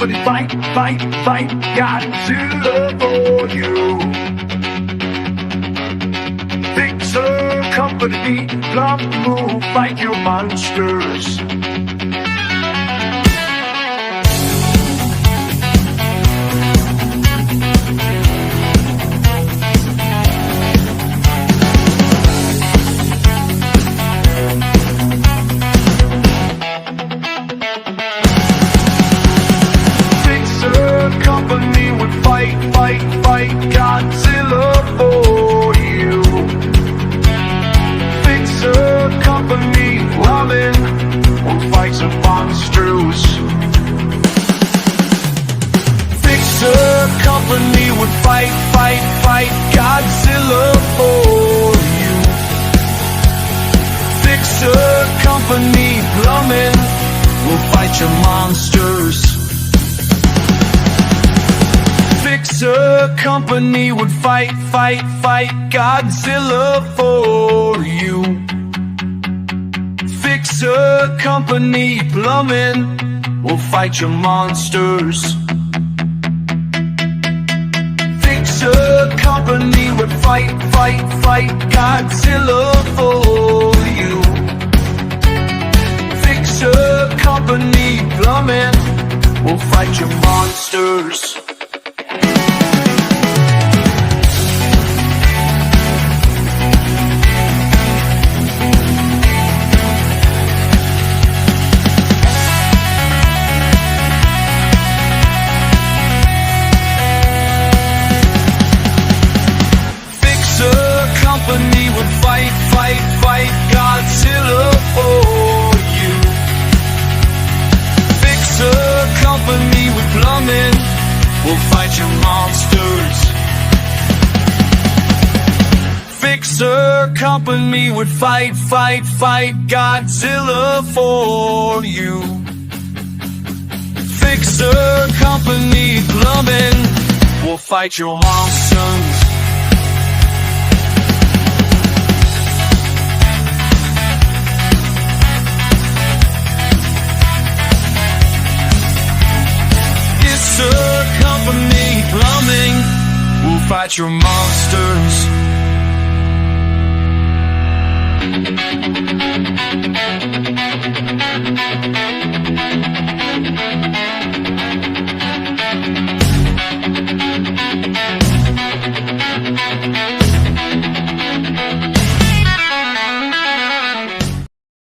company, fight, fight, fight, Godzilla for you. Fixer company, love to move, fight your monsters. Company would fight, fight, fight Godzilla for you. Fixer company, loving, will fight some monsters. Fixer company would fight, fight, fight Godzilla for you. Fixer company, plumbing, will fight your monsters. Fixer company would fight, fight, fight Godzilla for you. Fixer company, plumbing, will fight your monsters. Fixer company would fight, fight, fight Godzilla for you. Fixer company, plumbing, will fight your monsters. Company would fight, fight, fight Godzilla for you. Fixer company with plumbing, will fight your monsters. Fixer company would fight, fight, fight Godzilla for you. Fixer company plumbing, will fight your monsters. Fixer company plumbing, will fight your monsters.